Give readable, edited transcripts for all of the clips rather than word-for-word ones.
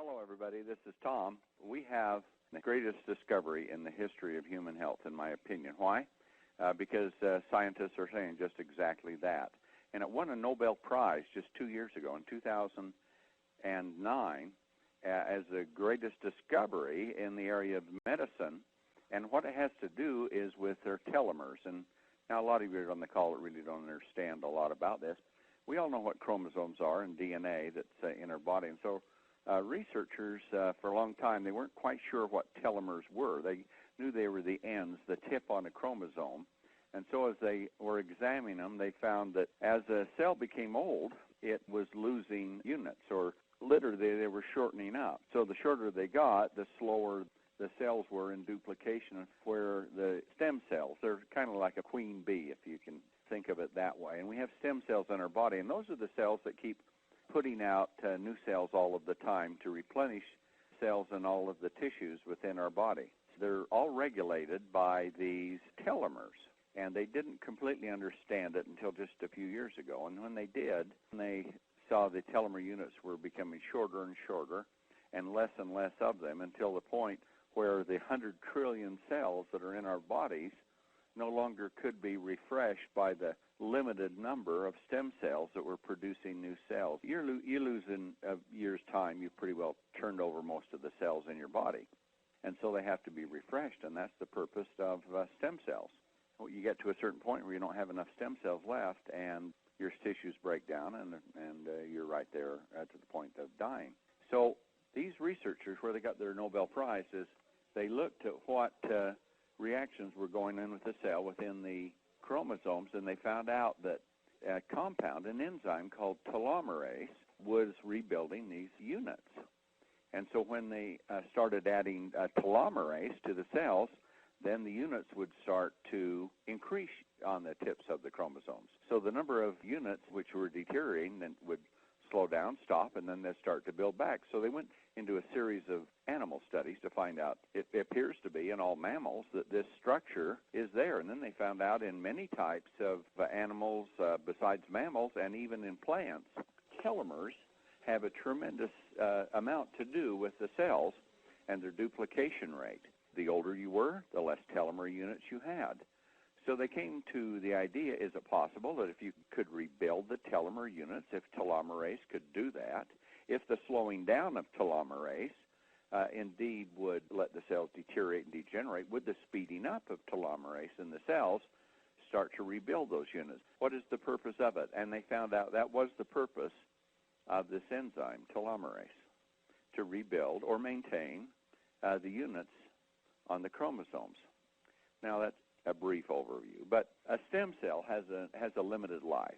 Hello, everybody. This is Tom. We have the greatest discovery in the history of human health, in my opinion. Why? Because scientists are saying just exactly that. And it won a Nobel Prize just 2 years ago, in 2009, as the greatest discovery in the area of medicine. And what it has to do is with their telomeres. And now a lot of you on the call that really don't understand a lot about this. We all know what chromosomes are and DNA that's in our body. And so researchers, for a long time, they weren't quite sure what telomeres were. They knew they were the ends, the tip on a chromosome. And so as they were examining them, they found that as a cell became old, it was losing units, or literally they were shortening up. So the shorter they got, the slower the cells were in duplication, where the stem cells, they're kind of like a queen bee, if you can think of it that way. And we have stem cells in our body, and those are the cells that keep putting out new cells all of the time to replenish cells in all of the tissues within our body. They're all regulated by these telomeres, and they didn't completely understand it until just a few years ago. And when they did, they saw the telomere units were becoming shorter and shorter and less of them, until the point where the 100 trillion cells that are in our bodies no longer could be refreshed by the limited number of stem cells that were producing new cells. You lose in a year's time, you've pretty well turned over most of the cells in your body. And so they have to be refreshed, and that's the purpose of stem cells. Well, you get to a certain point where you don't have enough stem cells left, and your tissues break down, and you're right there to the point of dying. So these researchers, where they got their Nobel Prize, is they looked at what reactions were going on with the cell within the chromosomes, and they found out that a compound, an enzyme called telomerase, was rebuilding these units. And so when they started adding telomerase to the cells, then the units would start to increase on the tips of the chromosomes. So the number of units which were deteriorating then would slow down, stop, and then they start to build back. So they went into a series of animal studies to find out. It appears to be in all mammals that this structure is there. And then they found out in many types of animals besides mammals, and even in plants, telomeres have a tremendous amount to do with the cells and their duplication rate. The older you were, the less telomere units you had. So they came to the idea, is it possible that if you could rebuild the telomere units, if telomerase could do that, if the slowing down of telomerase indeed would let the cells deteriorate and degenerate, would the speeding up of telomerase in the cells start to rebuild those units? What is the purpose of it? And they found out that was the purpose of this enzyme, telomerase, to rebuild or maintain the units on the chromosomes. Now that's a brief overview, but a stem cell has a limited life.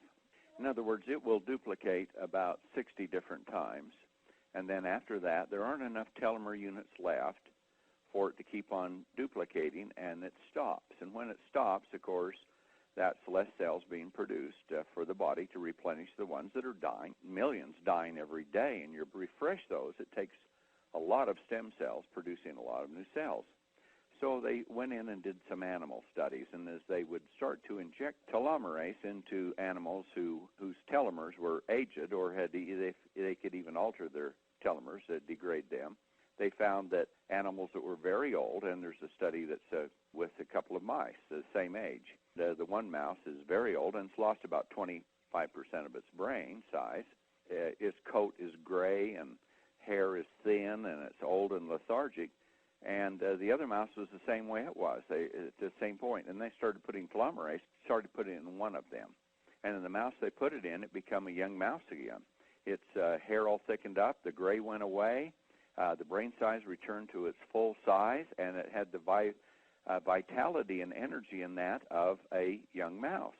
In other words, it will duplicate about 60 different times, and then after that, there aren't enough telomere units left for it to keep on duplicating, and it stops. And when it stops, of course, that's less cells being produced for the body to replenish the ones that are dying. Millions dying every day, and you refresh those. It takes a lot of stem cells producing a lot of new cells. So they went in and did some animal studies, and as they would start to inject telomerase into animals whose telomeres were aged, or they could even alter their telomeres, degrade them, they found that animals that were very old, and there's a study that's with a couple of mice the same age. The one mouse is very old, and it's lost about 25% of its brain size. Its coat is gray, and hair is thin, and it's old and lethargic. And the other mouse was the same way it was, at the same point. And they started putting telomerase, started putting it in one of them. And in the mouse they put it in, it became a young mouse again. Its hair all thickened up, the gray went away, the brain size returned to its full size, and it had the vitality and energy in that of a young mouse.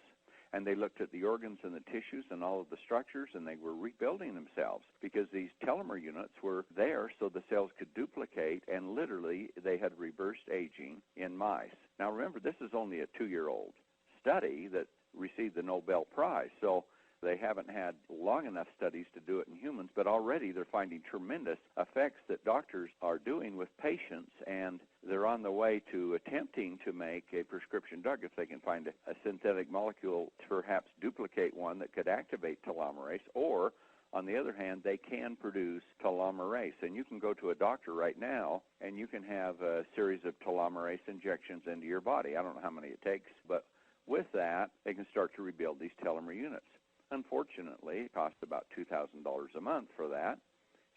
And they looked at the organs and the tissues and all of the structures, and they were rebuilding themselves because these telomere units were there so the cells could duplicate, and literally they had reversed aging in mice. Now remember, this is only a 2-year-old study that received the Nobel Prize, so they haven't had long enough studies to do it in humans, but already they're finding tremendous effects that doctors are doing with patients, and they're on the way to attempting to make a prescription drug if they can find a synthetic molecule to perhaps duplicate one that could activate telomerase, or On the other hand, they can produce telomerase, and you can go to a doctor right now and you can have a series of telomerase injections into your body. I don't know how many it takes, but with that, they can start to rebuild these telomere units. Unfortunately, it costs about $2,000 a month for that.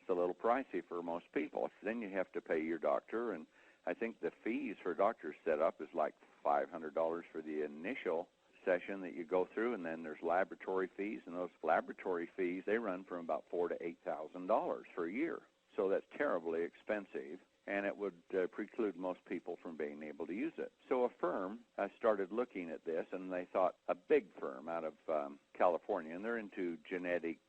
It's a little pricey for most people. Then you have to pay your doctor, and I think the fees for doctors set up is like $500 for the initial session that you go through, and then there's laboratory fees, and those laboratory fees, they run from about $4,000 to $8,000 for a year. So that's terribly expensive, and it would preclude most people from being able to use it. So a firm started looking at this, and they thought, a big firm out of California, and they're into genetic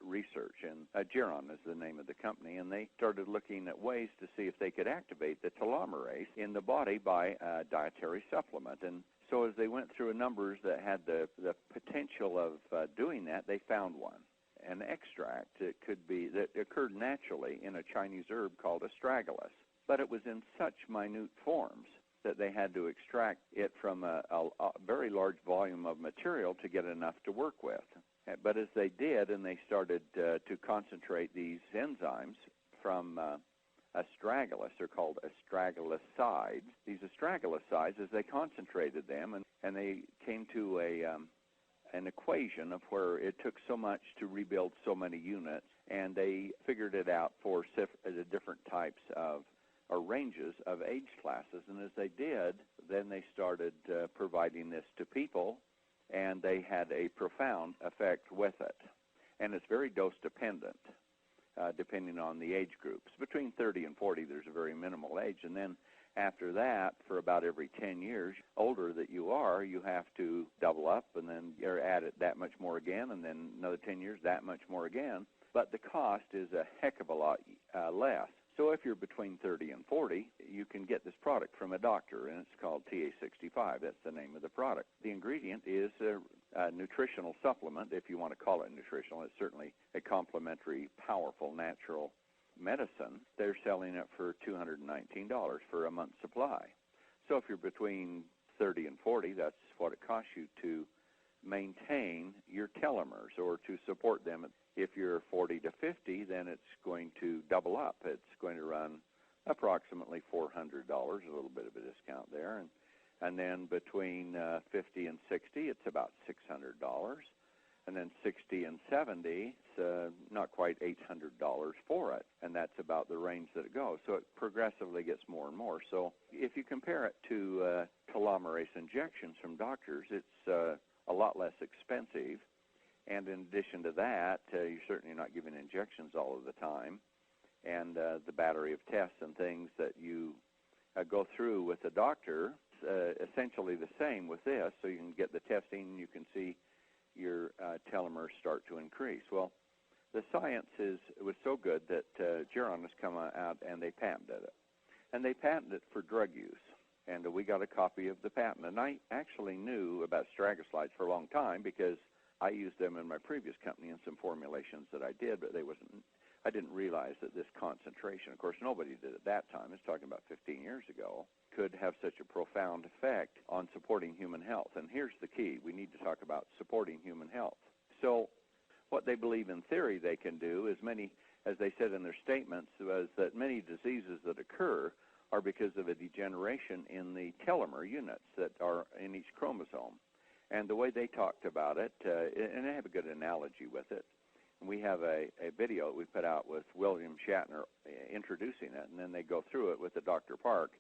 research, and Geron is the name of the company, and they started looking at ways to see if they could activate the telomerase in the body by a dietary supplement. And so as they went through numbers that had the potential of doing that, they found one. An extract that occurred naturally in a Chinese herb called astragalus, but it was in such minute forms that they had to extract it from a very large volume of material to get enough to work with. But as they did, and they started to concentrate these enzymes from astragalus, they're called astragalosides. These astragalosides, as they concentrated them, and they came to an equation of where it took so much to rebuild so many units, and they figured it out for the different types of or ranges of age classes. And as they did, then they started providing this to people, and they had a profound effect with it. And it's very dose dependent, depending on the age groups. Between 30 and 40, there's a very minimal age, and then after that, for about every 10 years, older that you are, you have to double up, and then you're at it that much more again, and then another 10 years, that much more again. But the cost is a heck of a lot less. So if you're between 30 and 40, you can get this product from a doctor, and it's called TA65. That's the name of the product. The ingredient is a nutritional supplement, if you want to call it nutritional. It's certainly a complementary, powerful, natural medicine. They're selling it for $219 for a month's supply. So if you're between 30 and 40, that's what it costs you to maintain your telomeres or to support them. If you're 40 to 50, then it's going to double up. It's going to run approximately $400, a little bit of a discount there. And then between 50 and 60, it's about $600. And then 60 and 70, it's not quite $800 for it, and that's about the range that it goes. So it progressively gets more and more. So if you compare it to telomerase injections from doctors, it's a lot less expensive. And in addition to that, you're certainly not giving injections all of the time. And the battery of tests and things that you go through with a doctor is essentially the same with this. So you can get the testing, you can see your telomeres start to increase. Well, the science was so good that Geron has come out and they patented it. And they patented it for drug use. And we got a copy of the patent. And I actually knew about astragalosides for a long time because I used them in my previous company in some formulations that I did, but I didn't realize that this concentration, of course, nobody did at that time, it's talking about 15 years ago, could have such a profound effect on supporting human health. And here's the key. We need to talk about supporting human health. So what they believe in theory they can do is many, as they said in their statements, was that many diseases that occur are because of a degeneration in the telomere units that are in each chromosome. And the way they talked about it, and they have a good analogy with it, and we have a video that we put out with William Shatner introducing it, and then they go through it with the Dr. Park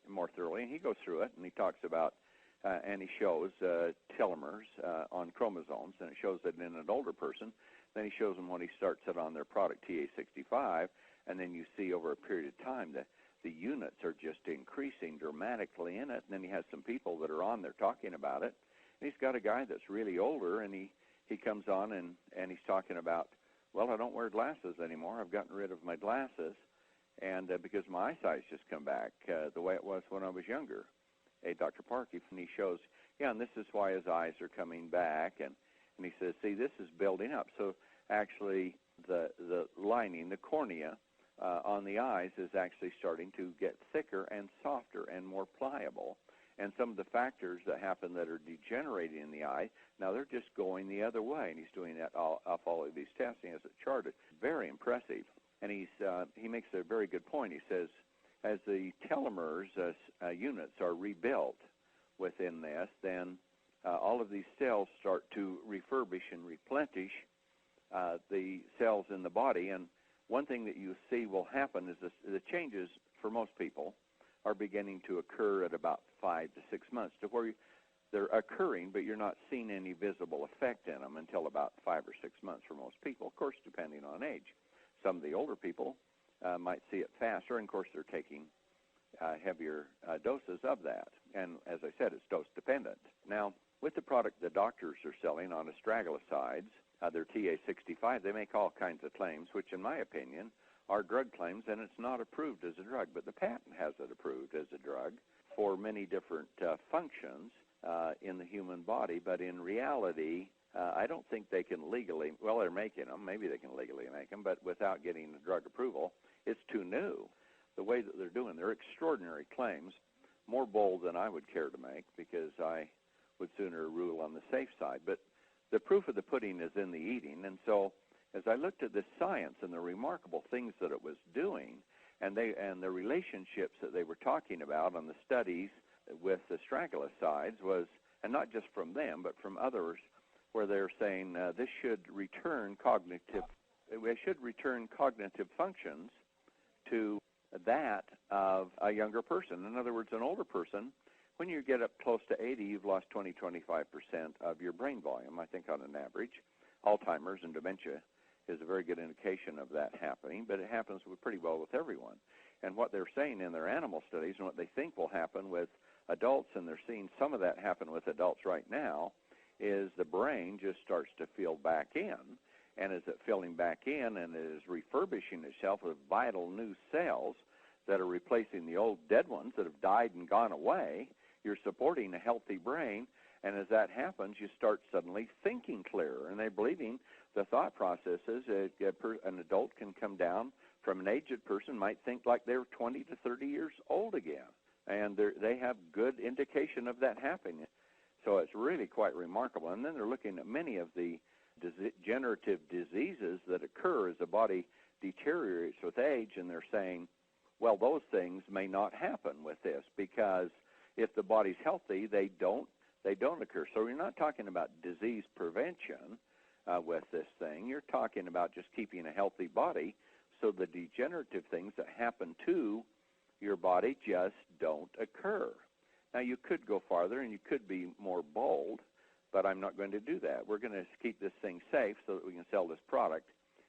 more thoroughly, and he goes through it, and he talks about, and he shows telomeres on chromosomes, and it shows that in an older person. Then he shows them when he starts it on their product, TA65, and then you see over a period of time that the units are just increasing dramatically in it. And then he has some people that are on there talking about it. And he's got a guy that's really older, and he comes on and he's talking about, well, I don't wear glasses anymore. I've gotten rid of my glasses, and because my eyesight's just come back the way it was when I was younger. Hey, Dr. Park, and he shows, yeah, and this is why his eyes are coming back, and he says, see, this is building up. So actually the lining, the cornea on the eyes is actually starting to get thicker and softer and more pliable. and some of the factors that happen that are degenerating in the eye, now they're just going the other way, and he's doing that off all of these tests. He has it charted. Very impressive. And he makes a very good point. He says, as the telomeres units are rebuilt within this, then all of these cells start to refurbish and replenish the cells in the body. And one thing that you see will happen is the changes for most people are beginning to occur at about 5 to 6 months, to where they're occurring, but you're not seeing any visible effect in them until about 5 or 6 months for most people, of course, depending on age. Some of the older people might see it faster, and of course they're taking heavier doses of that. And as I said, it's dose dependent. Now, with the product the doctors are selling on astragalosides, their TA65, they make all kinds of claims, which in my opinion are drug claims, and it's not approved as a drug, but the patent has it approved as a drug for many different functions in the human body. But in reality, I don't think they can legally, well, they're making them, maybe they can legally make them, but without getting the drug approval, it's too new. The way that they're doing, they're extraordinary claims, more bold than I would care to make, because I would sooner rule on the safe side. But the proof of the pudding is in the eating, and so as I looked at this science and the remarkable things that it was doing, and the relationships that they were talking about on the studies with the astragalosides was, and not just from them, but from others, where they're saying this should return cognitive functions to that of a younger person. In other words, an older person, when you get up close to 80, you've lost 20-25% of your brain volume, I think, on an average. Alzheimer's and dementia is a very good indication of that happening, but it happens pretty well with everyone. And what they're saying in their animal studies and what they think will happen with adults, and they're seeing some of that happen with adults right now, is the brain just starts to fill back in. And as it filling back in and it is refurbishing itself with vital new cells that are replacing the old dead ones that have died and gone away, you're supporting a healthy brain. And as that happens, you start suddenly thinking clearer. And they're believing the thought processes. An adult can come down from an aged person, might think like they're 20 to 30 years old again. And they have good indication of that happening. So it's really quite remarkable. And then they're looking at many of the degenerative diseases that occur as the body deteriorates with age, and they're saying, well, those things may not happen with this, because if the body's healthy, they don't occur. So you're not talking about disease prevention with this thing. You're talking about just keeping a healthy body, so the degenerative things that happen to your body just don't occur. Now, you could go farther and you could be more bold, but I'm not going to do that. We're going to keep this thing safe so that we can sell this product.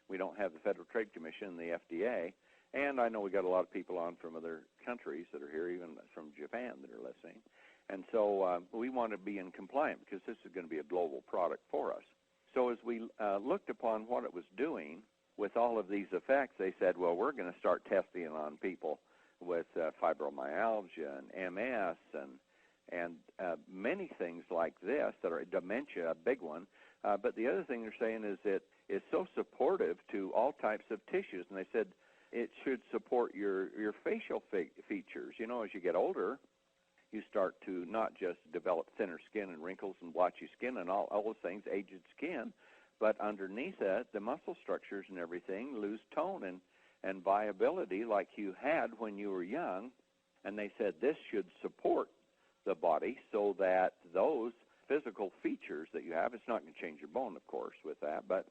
We don't have the Federal Trade Commission, the FDA, and I know we got a lot of people on from other countries that are here, even from Japan, that are listening. And so we want to be in compliance, because this is going to be a global product for us. So as we looked upon what it was doing with all of these effects, they said, well, we're going to start testing it on people with fibromyalgia and MS and many things like this that are dementia, a big one. But the other thing they're saying is it is so supportive to all types of tissues. And they said it should support your facial features. You know, as you get older, you start to not just develop thinner skin and wrinkles and blotchy skin and all those things, aged skin, but underneath that, the muscle structures and everything lose tone and viability like you had when you were young. And they said this should support the body so that those physical features that you have, it's not going to change your bone, of course, with that, but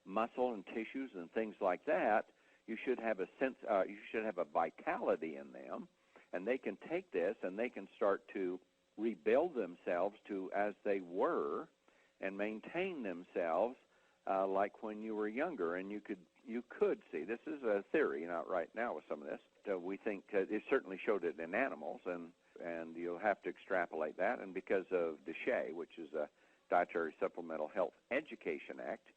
muscle and tissues and things like that, you should have a sense, you should have a vitality in them, and they can take this and they can start to rebuild themselves to as they were and maintain themselves like when you were younger. And you could see, this is a theory, not right now with some of this, we think it certainly showed it in animals, and you'll have to extrapolate that. And because of DSHEA, which is a Dietary Supplemental Health Education Act,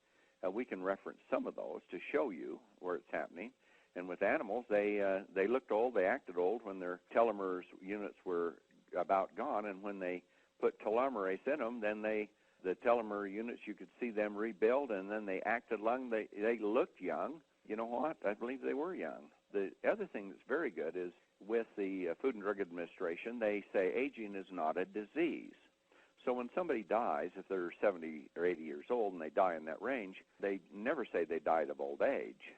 we can reference some of those to show you where it's happening. And with animals, they looked old, they acted old when their telomere units were about gone, and when they put telomerase in them, then the telomere units, you could see them rebuild, and then they acted young. They looked young. You know what? I believe they were young. The other thing that's very good is with the Food and Drug Administration, they say aging is not a disease. So when somebody dies, if they're 70 or 80 years old and they die in that range, they never say they died of old age.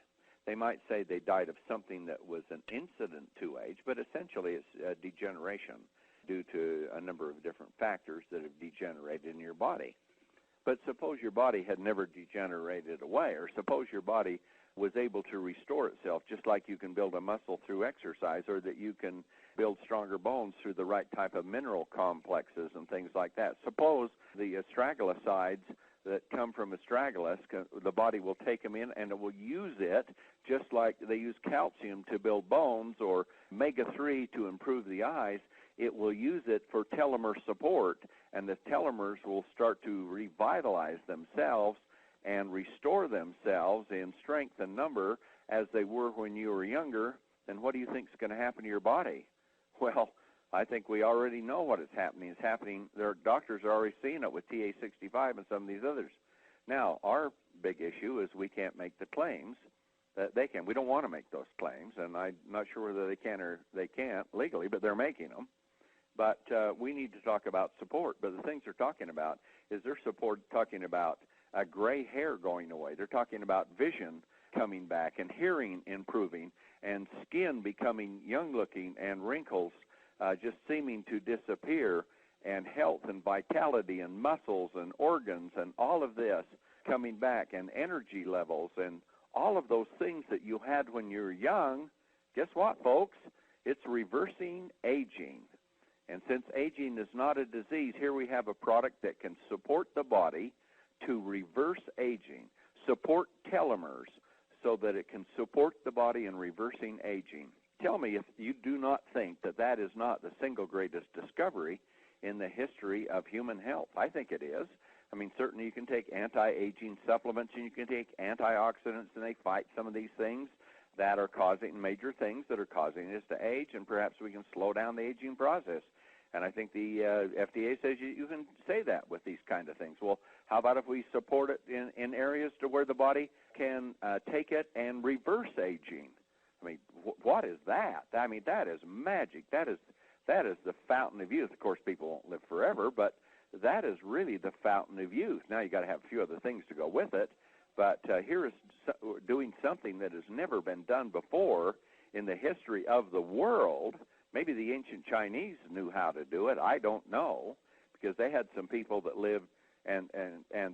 They might say they died of something that was an incident to age, but essentially it's degeneration due to a number of different factors that have degenerated in your body. But suppose your body had never degenerated away, or suppose your body was able to restore itself, just like you can build a muscle through exercise, or that you can build stronger bones through the right type of mineral complexes and things like that. Suppose the astragalosides that come from astragalus, the body will take them in and it will use it just like they use calcium to build bones or omega-3 to improve the eyes. It will use it for telomere support, and the telomeres will start to revitalize themselves and restore themselves in strength and number as they were when you were younger. And what do you think is going to happen to your body? Well, I think we already know what is happening. It's happening. Their doctors are already seeing it with TA65 and some of these others. Now, our big issue is we can't make the claims that they can. We don't want to make those claims, and I'm not sure whether they can or they can't legally, but they're making them. But we need to talk about support. But the things they're talking about is their support talking about gray hair going away. They're talking about vision coming back and hearing improving and skin becoming young-looking and wrinkles just seeming to disappear, and health and vitality and muscles and organs and all of this coming back, and energy levels and all of those things that you had when you were young. Guess what, folks? It's reversing aging. And since aging is not a disease, here we have a product that can support the body to reverse aging, support telomeres so that it can support the body in reversing aging. Tell me if you do not think that that is not the single greatest discovery in the history of human health. I think it is. I mean, certainly you can take anti-aging supplements and you can take antioxidants, and they fight some of these things that are causing major things that are causing us to age, and perhaps we can slow down the aging process. And I think the FDA says you can say that with these kind of things. Well, how about if we support it in areas to where the body can take it and reverse aging? I mean, what is that? I mean, that is magic. That is the fountain of youth. Of course, people won't live forever, but that is really the fountain of youth. Now you got to have a few other things to go with it, but here is doing something that has never been done before in the history of the world. Maybe the ancient Chinese knew how to do it. I don't know, because they had some people that lived and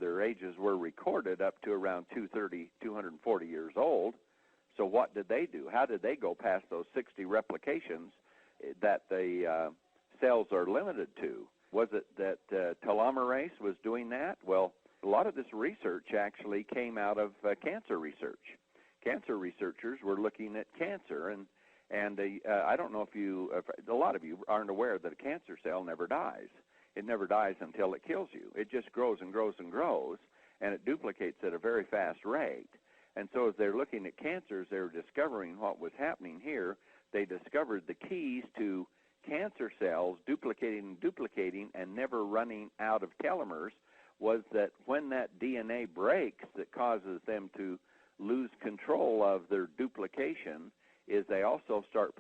their ages were recorded up to around 230, 240 years old. So what did they do? How did they go past those 60 replications that the cells are limited to? Was it that telomerase was doing that? Well, a lot of this research actually came out of cancer research. Cancer researchers were looking at cancer, and I don't know if a lot of you aren't aware that a cancer cell never dies. It never dies until it kills you. It just grows and grows and grows, and it duplicates at a very fast rate. And so as they're looking at cancers, they were discovering what was happening here. They discovered the keys to cancer cells duplicating and never running out of telomeres was that when that DNA breaks that causes them to lose control of their duplication is they also start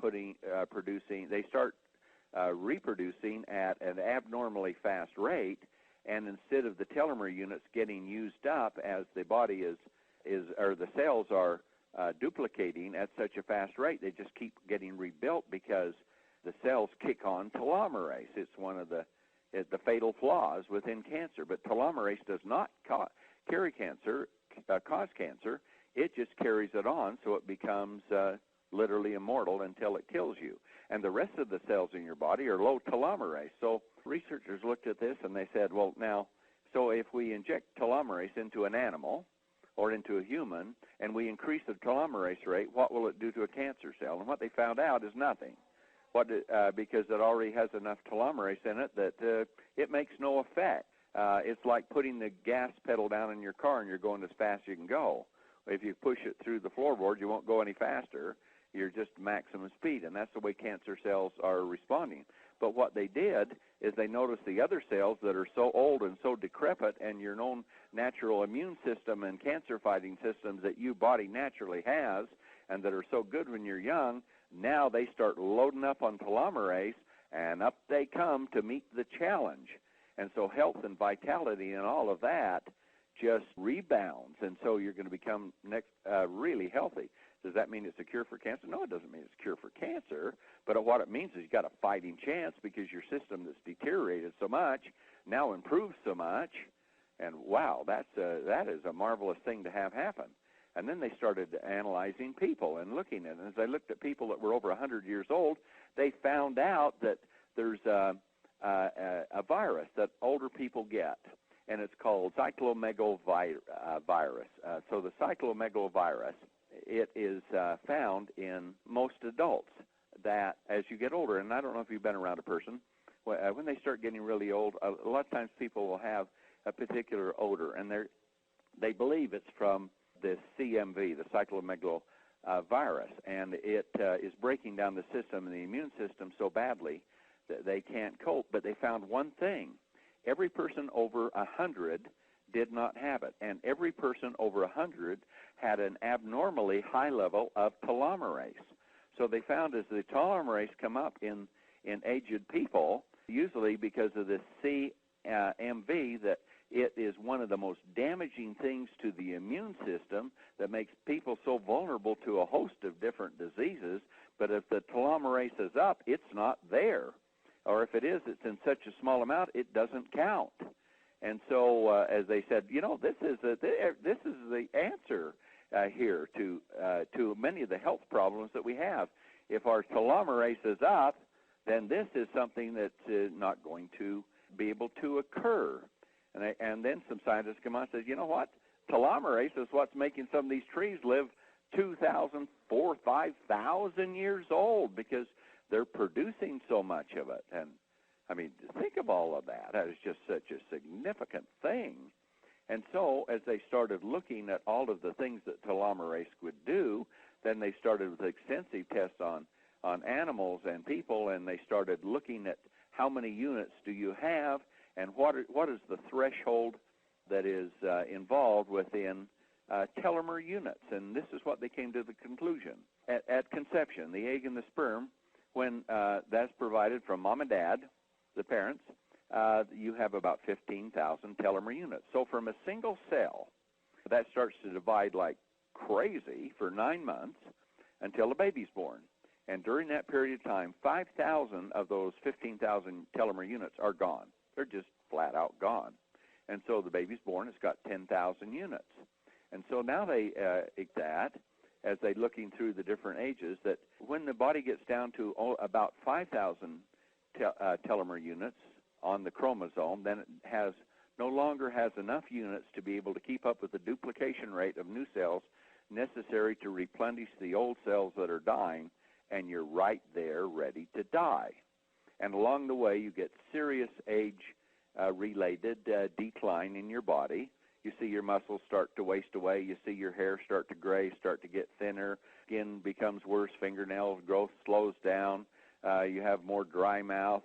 reproducing at an abnormally fast rate, and instead of the telomere units getting used up as the body or the cells are duplicating at such a fast rate, they just keep getting rebuilt because the cells kick on telomerase. It's one of the fatal flaws within cancer. But telomerase does not cause cancer. It just carries it on, so it becomes literally immortal until it kills you. And the rest of the cells in your body are low telomerase. So researchers looked at this and they said, well, now, so if we inject telomerase into an animal or into a human and we increase the telomerase rate, what will it do to a cancer cell? And what they found out is nothing. Because it already has enough telomerase in it that it makes no effect. It's like putting the gas pedal down in your car and you're going as fast as you can go. If you push it through the floorboard, you won't go any faster. You're just maximum speed, and that's the way cancer cells are responding. But what they did is they noticed the other cells that are so old and so decrepit, and your own natural immune system and cancer-fighting systems that your body naturally has and that are so good when you're young, Now they start loading up on telomerase, and up they come to meet the challenge. And so health and vitality and all of that just rebounds, and so you're going to become really healthy. Does that mean it's a cure for cancer? No, it doesn't mean it's a cure for cancer, but what it means is you've got a fighting chance because your system that's deteriorated so much now improves so much, and wow, that is a marvelous thing to have happen. And then they started analyzing people and looking at it. And as they looked at people that were over 100 years old, they found out that there's a virus that older people get, and it's called cytomegalovirus. So the cytomegalovirus, it is found in most adults that as you get older, and I don't know if you've been around a person, when they start getting really old, a lot of times people will have a particular odor, and they believe it's from the CMV, the cytomegalovirus, and it is breaking down the system and the immune system so badly that they can't cope. But they found one thing. Every person over 100 did not have it, and every person over 100 had an abnormally high level of telomerase. So they found as the telomerase come up in aged people, usually because of this CMV, that it is one of the most damaging things to the immune system that makes people so vulnerable to a host of different diseases. But if the telomerase is up, it's not there. Or if it is, it's in such a small amount, it doesn't count. And so, as they said, this is the answer here to many of the health problems that we have. If our telomerase is up, then this is something that's not going to be able to occur. And then some scientists come on and say, you know what? Telomerase is what's making some of these trees live 2,000, 4,000, 5,000 years old because they're producing so much of it. And, I mean, think of all of that. That is just such a significant thing. And so as they started looking at all of the things that telomerase would do, then they started with extensive tests on animals and people, and they started looking at how many units do you have and what is the threshold that is involved within telomere units. And this is what they came to the conclusion. At conception, the egg and the sperm, when that's provided from mom and dad, the parents, you have about 15,000 telomere units. So from a single cell, that starts to divide like crazy for 9 months until the baby's born. And during that period of time, 5,000 of those 15,000 telomere units are gone. They're just flat out gone. And so the baby's born, it's got 10,000 units. And so now they that, as they're looking through the different ages, that when the body gets down to about 5,000 telomere units on the chromosome, then it no longer has enough units to be able to keep up with the duplication rate of new cells necessary to replenish the old cells that are dying, and you're right there ready to die. And along the way, you get serious age-related decline in your body. You see your muscles start to waste away. You see your hair start to gray, start to get thinner. Skin becomes worse. Fingernail growth slows down. You have more dry mouth.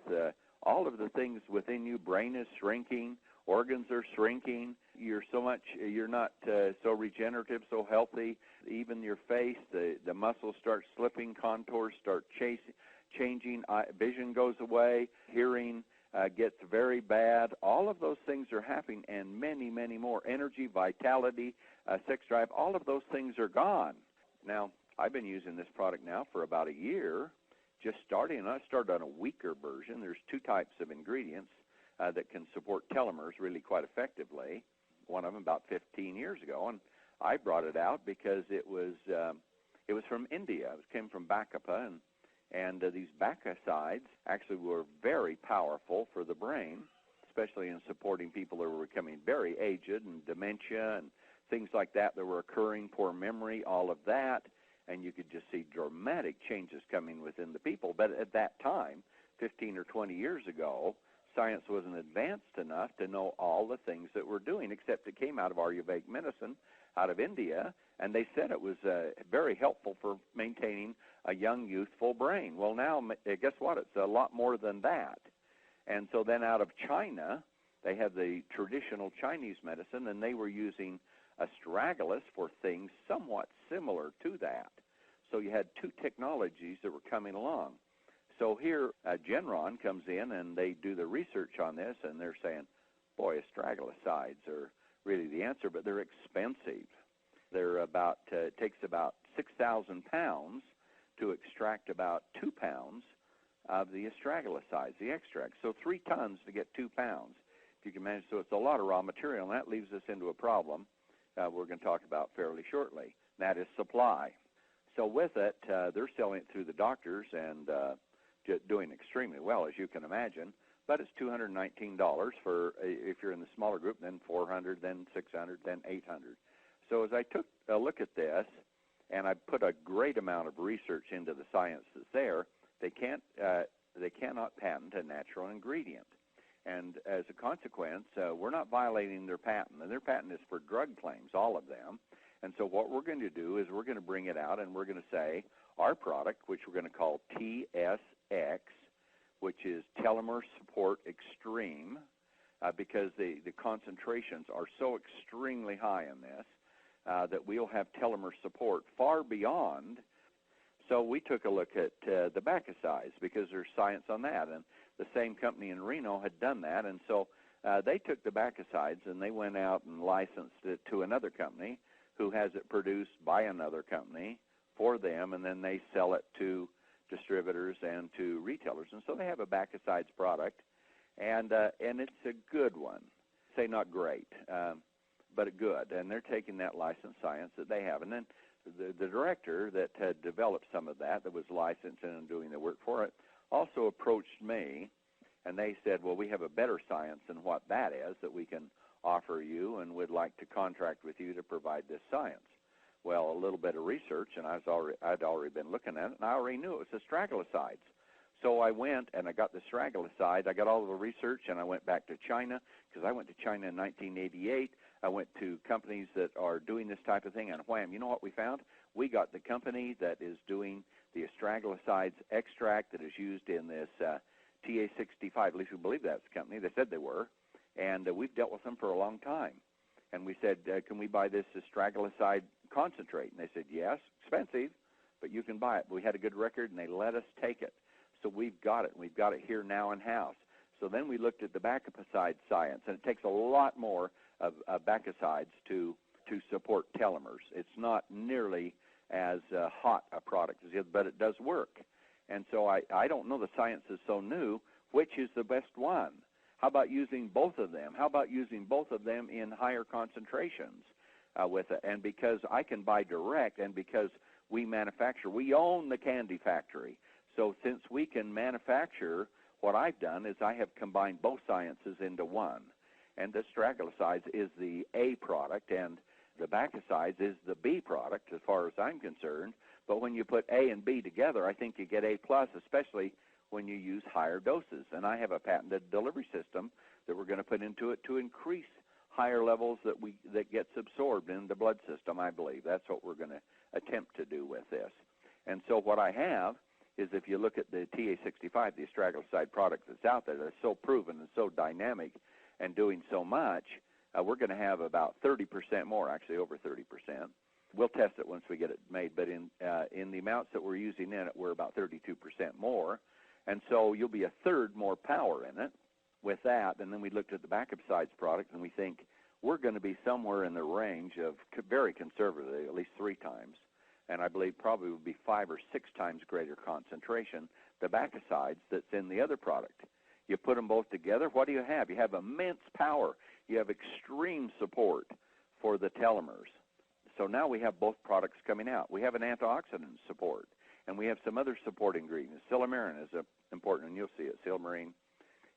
All of the things within you, brain is shrinking. Organs are shrinking. You're not so regenerative, so healthy. Even your face, the muscles start slipping, contours start changing, vision goes away, hearing gets very bad. All of those things are happening, and many, many more. Energy, vitality, sex drive, all of those things are gone. Now, I've been using this product now for about a year, just starting. I started on a weaker version. There's 2 types of ingredients that can support telomeres really quite effectively. One of them about 15 years ago, and I brought it out because it was from India. It came from Bacapa, and these bacasides actually were very powerful for the brain, especially in supporting people that were becoming very aged and dementia and things like that were occurring, poor memory, all of that, and you could just see dramatic changes coming within the people. But at that time, 15 or 20 years ago, science wasn't advanced enough to know all the things that we're doing, except it came out of Ayurvedic medicine out of India, and they said it was very helpful for maintaining a young, youthful brain. Well, now, guess what? It's a lot more than that. And so then out of China, they had the traditional Chinese medicine, and they were using astragalus for things somewhat similar to that. So you had two technologies that were coming along. So here, Genron comes in and they do the research on this, and they're saying, boy, astragalosides are really the answer, but they're expensive. They're about, it takes about 6,000 pounds to extract about 2 pounds of the astragalosides, the extract. So 3 tons to get 2 pounds, if you can manage. So it's a lot of raw material, and that leaves us into a problem we're going to talk about fairly shortly. That is supply. So with it, they're selling it through the doctors and doing extremely well, as you can imagine. But it's $219 for, if you're in the smaller group, then $400, then $600, then $800. So as I took a look at this, and I put a great amount of research into the science that's there, they cannot patent a natural ingredient. And as a consequence, we're not violating their patent. And their patent is for drug claims, all of them. And so what we're going to do is we're going to bring it out, and we're going to say our product, which we're going to call TSX, which is Telomere Support Extreme, because the concentrations are so extremely high in this, that we'll have telomere support far beyond. So we took a look at the bacicides, because there's science on that, and the same company in Reno had done that, and so they took the bacicides and they went out and licensed it to another company who has it produced by another company for them, and then they sell it to distributors and to retailers. And so they have a bacicides product, and it's a good one. Say not great, but good. And they're taking that licensed science that they have. And then the director that had developed some of that was licensed and doing the work for it, also approached me, and they said, well, we have a better science than what that is that we can offer you, and would like to contract with you to provide this science. Well, a little bit of research, and I'd already been looking at it, and I already knew it was astragalosides. So I went and I got the astragaloside. I got all of the research, and I went back to China, because I went to China in 1988. I went to companies that are doing this type of thing, and wham, you know what we found? We got the company that is doing the astragalosides extract that is used in this TA65. At least we believe that's the company. They said they were, and we've dealt with them for a long time. And we said, can we buy this astragaloside concentrate? And they said, yes, expensive, but you can buy it. We had a good record, and they let us take it. So we've got it. We've got it here now in-house. So then we looked at the bacicide science, and it takes a lot more of bacicides to support telomeres. It's not nearly as hot a product as the other, but it does work. And so I don't know, the science is so new, which is the best one? How about using both of them? How about using both of them in higher concentrations with it? And because I can buy direct, and because we manufacture, we own the candy factory. So since we can manufacture, what I've done is I have combined both sciences into one. And the astragalosides is the A product, and the bacicides is the B product as far as I'm concerned. But when you put A and B together, I think you get A+, especially when you use higher doses. And I have a patented delivery system that we're going to put into it to increase higher levels that gets absorbed in the blood system, I believe. That's what we're going to attempt to do with this. And so what I have is, if you look at the TA65, the astragaloside product that's out there, that's so proven and so dynamic and doing so much, we're going to have about 30% more, actually over 30%. We'll test it once we get it made, but in the amounts that we're using in it, we're about 32% more. And so you'll be a third more power in it with that. And then we looked at the bacicides product, and we think we're going to be somewhere in the range of, very conservatively, at least 3 times. And I believe probably would be 5 or 6 times greater concentration, the bacicides that's in the other product. You put them both together, what do you have? You have immense power. You have extreme support for the telomeres. So now we have both products coming out. We have an antioxidant support, and we have some other support ingredients. Telomere is important, and you'll see it. Telomere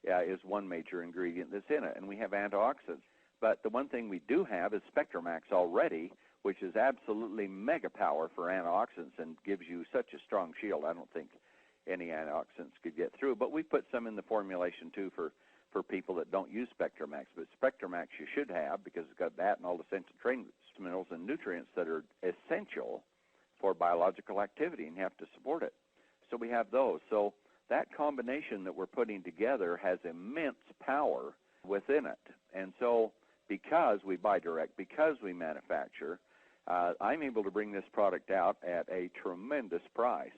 is one major ingredient that's in it, and we have antioxidants. But the one thing we do have is SpectraMax already, which is absolutely mega power for antioxidants and gives you such a strong shield. I don't think any antioxidants could get through. But we put some in the formulation, too, for people that don't use SpectraMax. But SpectraMax you should have, because it's got that and all the essential trace minerals and nutrients that are essential for biological activity, and you have to support it. So we have those. So that combination that we're putting together has immense power within it. And so because we buy direct, because we manufacture, I'm able to bring this product out at a tremendous price.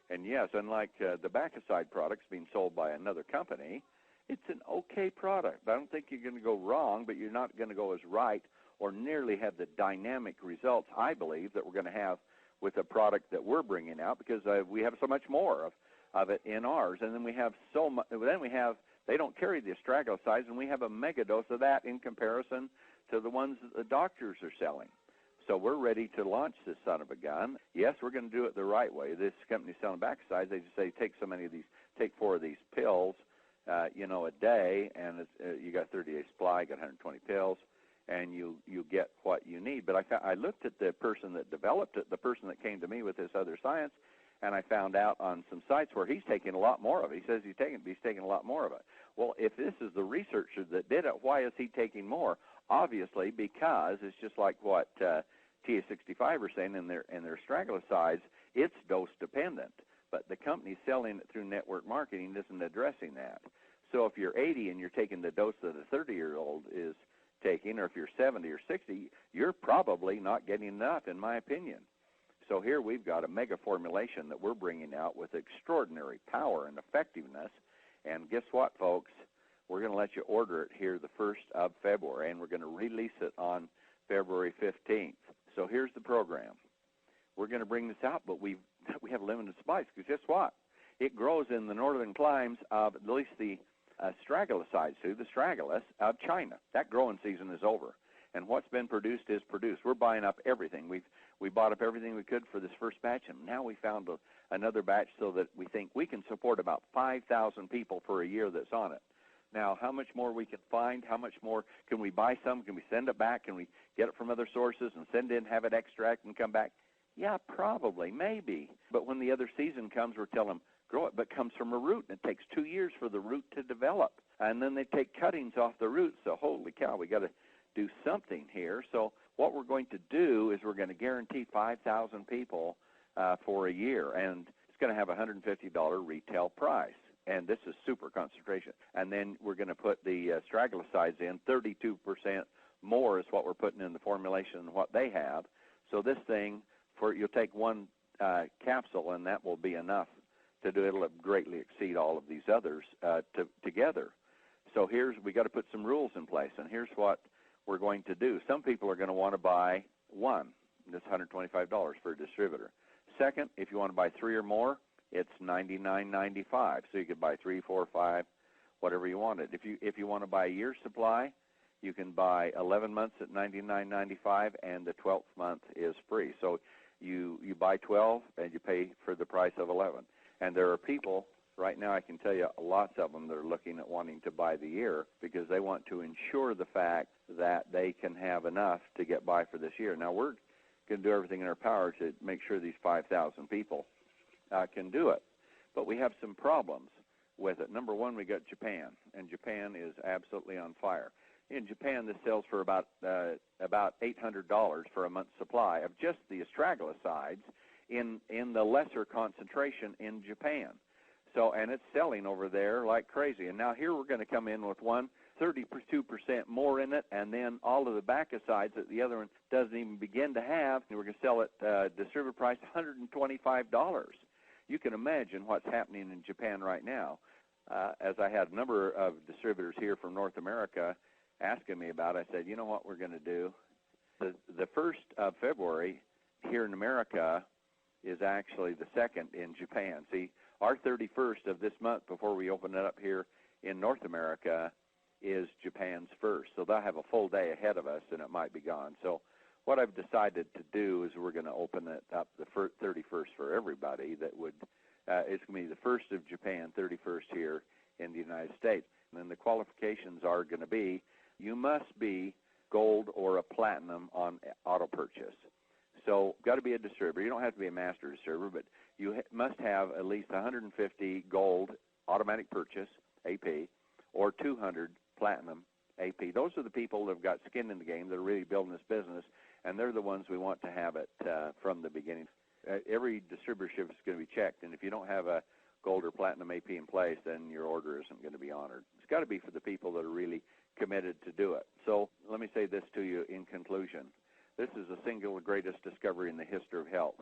And yes, unlike the Bacicide products being sold by another company, it's an okay product. I don't think you're going to go wrong, but you're not going to go as right or nearly have the dynamic results, I believe, that we're going to have with the product that we're bringing out, because we have so much more of it in ours. And then we have so much, they don't carry the astragalosides, and we have a mega dose of that in comparison to the ones that the doctors are selling. So we're ready to launch this son of a gun. Yes, we're going to do it the right way. This company selling Bacicides, they just say take 4 of these pills, a day, and you got 30-day supply, you got 120 pills, and you get what you need. But I looked at the person that developed it, the person that came to me with this other science, and I found out on some sites where he's taking a lot more of it. He says he's taking a lot more of it. Well, if this is the researcher that did it, why is he taking more? Obviously, because it's just like what TA65 are saying in their astragalosides, it's dose dependent. But the company selling it through network marketing isn't addressing that. So if you're 80 and you're taking the dose that a 30-year-old is taking, or if you're 70 or 60, you're probably not getting enough, in my opinion. So here we've got a mega formulation that we're bringing out with extraordinary power and effectiveness. And guess what, folks? We're going to let you order it here the 1st of February, and we're going to release it on February 15th. So here's the program. We're going to bring this out, but we have limited supplies, because guess what? It grows in the northern climes of at least the astragalosides, the astragalus of China. That growing season is over, and what's been produced is produced. We're buying up everything. We bought up everything we could for this first batch, and now we found another batch so that we think we can support about 5,000 people for a year that's on it. Now, how much more we can find, how much more can we buy some, can we send it back, can we get it from other sources and send in, have it extract and come back? Yeah, probably, maybe. But when the other season comes, we're telling them, grow it, but it comes from a root, and it takes 2 years for the root to develop. And then they take cuttings off the root, so holy cow, we got to do something here. So what we're going to do is we're going to guarantee 5,000 people for a year, and it's going to have a $150 retail price. And this is super concentration. And then we're going to put the astragalosides in. 32% more is what we're putting in the formulation than what they have. So this thing, you'll take one capsule, and that will be enough to do. It'll greatly exceed all of these others together. So we got to put some rules in place, and here's what we're going to do. Some people are going to want to buy one. That's $125 for a distributor. Second, if you want to buy 3 or more, it's $99.95. So you could buy 3, 4, 5, whatever you wanted. If you want to buy a year's supply, you can buy 11 months at $99.95, and the 12th month is free. So you buy 12 and you pay for the price of 11. And there are people right now, I can tell you, lots of them that are looking at wanting to buy the year because they want to ensure the fact that they can have enough to get by for this year. Now, we're going to do everything in our power to make sure these 5,000 people can do it. But we have some problems with it. Number one, we got Japan, and Japan is absolutely on fire. In Japan, this sells for about $800 for a month's supply of just the astragalosides in the lesser concentration in Japan. So, and it's selling over there like crazy. And now here we're going to come in with 32% more in it, and then all of the Bacicides that the other one doesn't even begin to have. And we're going to sell it distributor price $125. You can imagine what's happening in Japan right now. As I had a number of distributors here from North America asking me about it, I said, you know what we're going to do? The 1st of February here in America is actually the 2nd in Japan. See, our 31st of this month before we open it up here in North America is Japan's 1st. So they'll have a full day ahead of us, and it might be gone. So what I've decided to do is we're going to open it up the 31st for everybody. That would it's going to be the 1st of Japan, 31st here in the United States. And then the qualifications are going to be you must be gold or a platinum on auto purchase. So got to be a distributor. You don't have to be a master distributor, but you must have at least 150 gold automatic purchase, AP, or 200 platinum AP. Those are the people that have got skin in the game that are really building this business, and they're the ones we want to have it from the beginning. Every distributorship is going to be checked, and if you don't have a gold or platinum AP in place, then your order isn't going to be honored. It's got to be for the people that are really committed to do it. So let me say this to you in conclusion. This is the single greatest discovery in the history of health.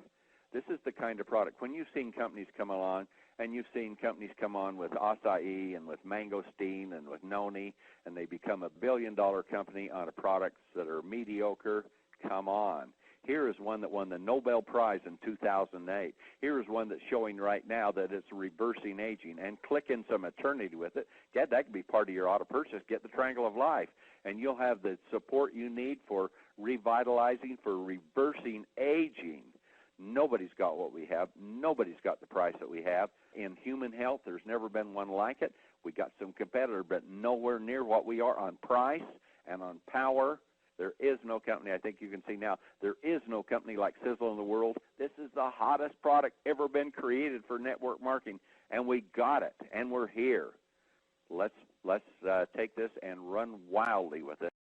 This is the kind of product, when you've seen companies come along, and you've seen companies come on with acai and with mangosteen and with noni, and they become a billion-dollar company on products that are mediocre. Come on. Here is one that won the Nobel Prize in 2008. Here is one that's showing right now that it's reversing aging, and click in some eternity with it. That could be part of your auto purchase. Get the Triangle of Life, and you'll have the support you need for revitalizing, for reversing aging. Nobody's got what we have. Nobody's got the price that we have. In human health, there's never been one like it. We got some competitor, but nowhere near what we are on price and on power. There is no company, I think you can see now, there is no company like Sisel in the world. This is the hottest product ever been created for network marketing, and we got it, and we're here. Let's take this and run wildly with it.